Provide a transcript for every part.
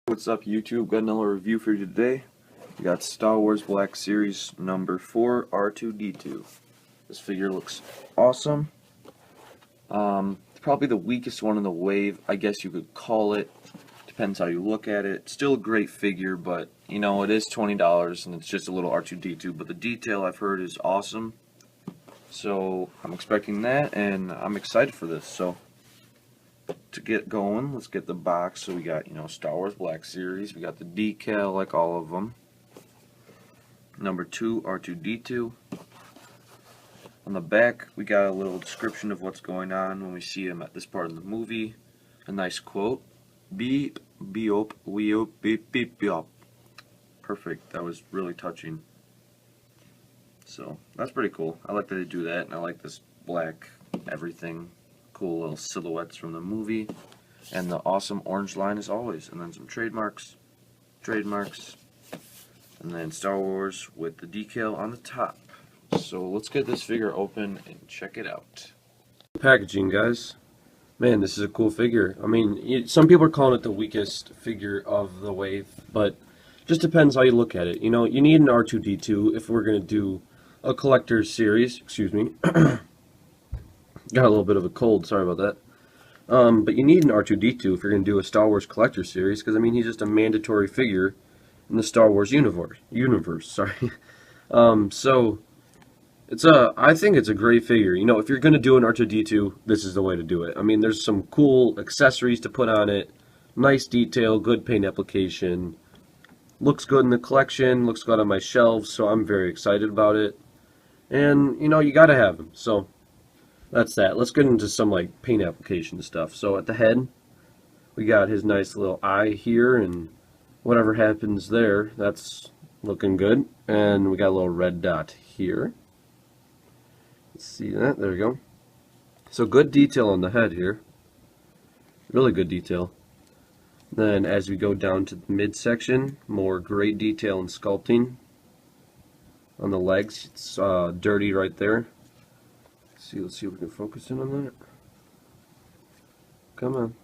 What's up, YouTube? Got another review for you today. We got Star Wars Black Series number 4, R2-D2. This figure looks awesome. It's probably the weakest one in the wave, I guess you could call it. Depends how you look at it. Still a great figure, but you know, it is $20 and it's just a little R2-D2, but the detail I've heard is awesome. So I'm expecting that and I'm excited for this. So to get going, let's get the box. So we got, Star Wars Black Series. We got the decal like all of them. Number 2, R2-D2. On the back, we got a little description of what's going on when we see him at this part of the movie. A nice quote. Beep, beop, weop, beep, beep, beop. Perfect. That was really touching. So, that's pretty cool. I like that they do that, and I like this black everything. Cool little silhouettes from the movie. And the awesome orange line as always. And then some trademarks. And then Star Wars with the decal on the top. So let's get this figure open and check it out. Packaging, guys. Man, this is a cool figure. I mean, some people are calling it the weakest figure of the wave, but just depends how you look at it. You know, you need an R2-D2 if we're going to do a collector's series. Excuse me. Got a little bit of a cold, sorry about that. But you need an R2-D2 if you're going to do a Star Wars collector series, because I mean, he's just a mandatory figure in the Star Wars universe. Sorry. So I think it's a great figure. You know, if you're going to do an R2-D2, this is the way to do it. I mean, there's some cool accessories to put on it, nice detail, good paint application, looks good in the collection, looks good on my shelves, so I'm very excited about it. And you know, you got to have him. So that's that. Let's get into some like paint application stuff. So at the head, we got his nice little eye here, and whatever happens there, that's looking good. And we got a little red dot here. Let's see that. There we go. So good detail on the head here. Really good detail. Then as we go down to the midsection, more great detail and sculpting. On the legs, it's dirty right there. Let's see if we can focus in on that. Come on.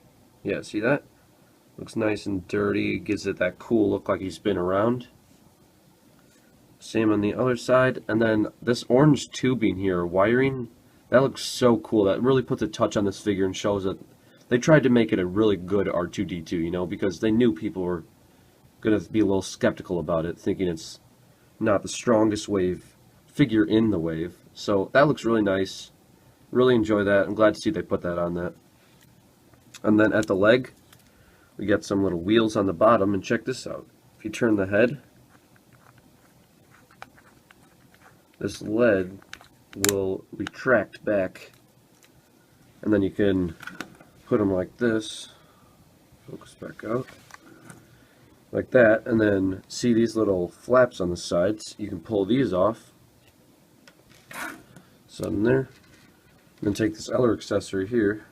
Yeah, see that? Looks nice and dirty. Gives it that cool look like he's been around. Same on the other side. And then this orange tubing here, wiring, that looks so cool. That really puts a touch on this figure and shows that they tried to make it a really good R2-D2, you know, because they knew people were going to be a little skeptical about it, thinking it's not the strongest wave figure in the wave. So that looks really nice. Really enjoy that. I'm glad to see they put that on that. And then at the leg, we got some little wheels on the bottom, and check this out. If you turn the head, this lead will retract back, and then you can put them like this. Focus back out. Like that, and then see these little flaps on the sides. You can pull these off. Some there. And then take this other accessory here.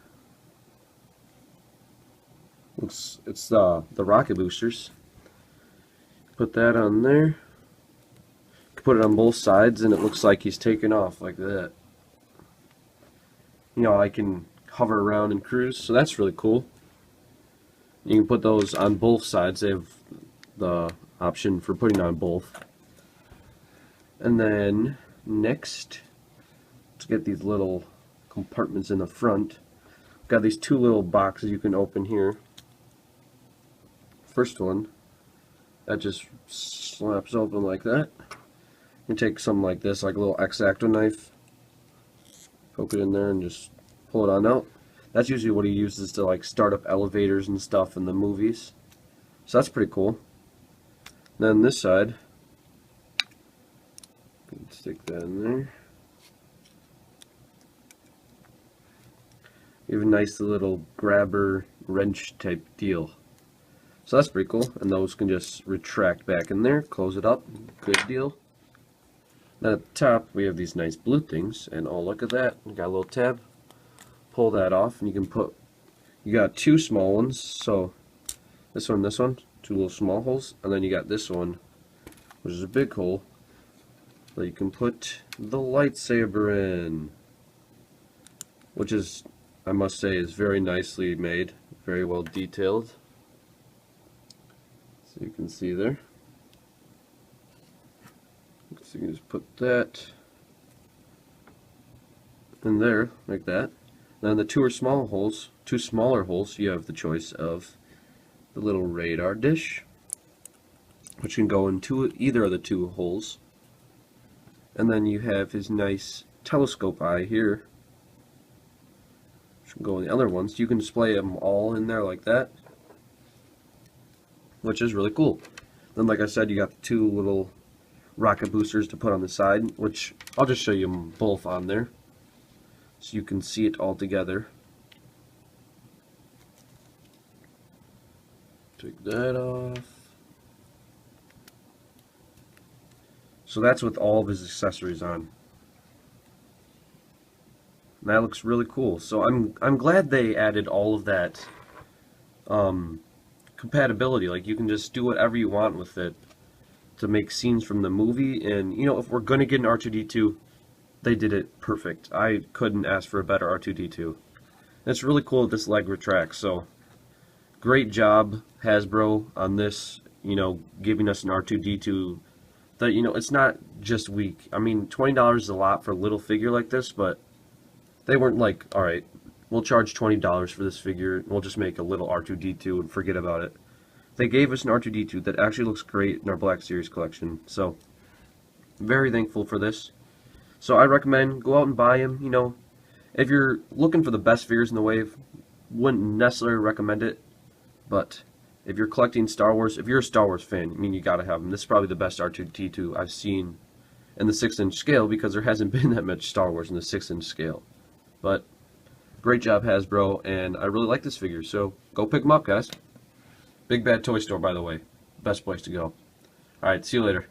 It's the rocket boosters. Put that on there. Put it on both sides, and it looks like he's taking off like that. You know, I can hover around and cruise, so that's really cool. You can put those on both sides. They have the option for putting on both. And then next, let's get these little compartments in the front. Got these two little boxes you can open here. First one, that just slaps open like that. You can take something like this, like a little X-Acto knife, poke it in there and just pull it on out. That's usually what he uses to like start up elevators and stuff in the movies. So that's pretty cool. Then this side, stick that in there. You have a nice little grabber wrench type deal. So that's pretty cool. And those can just retract back in there, close it up. Good deal. Then at the top we have these nice blue things, and oh, look at that. We got a little tab. Pull that off, and you can put, you got two small ones, so this one, two little small holes, and then you got this one, which is a big hole that you can put the lightsaber in, which is, I must say, is very nicely made, very well detailed. So you can see there. So you can just put that in there like that. Then the two smaller holes, you have the choice of the little radar dish, which can go into either of the two holes. And then you have his nice telescope eye here, which can go in the other ones. You can display them all in there like that, which is really cool. Then, like I said, you got the two little rocket boosters to put on the side, which I'll just show you them both on there so you can see it all together. Take that off. So that's with all of his accessories on. And that looks really cool. So I'm glad they added all of that compatibility. Like, you can just do whatever you want with it to make scenes from the movie. And you know, if we're gonna get an R2-D2, they did it perfect. I couldn't ask for a better R2-D2. And it's really cool that this leg retracts. So great job, Hasbro, on this. You know, giving us an R2-D2 that, you know, it's not just weak. I mean, $20 is a lot for a little figure like this, but they weren't like, all right, we'll charge $20 for this figure and we'll just make a little R2-D2 and forget about it. They gave us an R2-D2 that actually looks great in our Black Series collection. So very thankful for this. So I recommend go out and buy him. You know, if you're looking for the best figures in the wave, wouldn't necessarily recommend it. But if you're collecting Star Wars, if you're a Star Wars fan, I mean, you gotta have him. This is probably the best R2-D2 I've seen in the 6-inch scale, because there hasn't been that much Star Wars in the 6-inch scale. But great job, Hasbro, and I really like this figure. So go pick them up, guys. Big Bad Toy Store, by the way, best place to go. All right, see you later.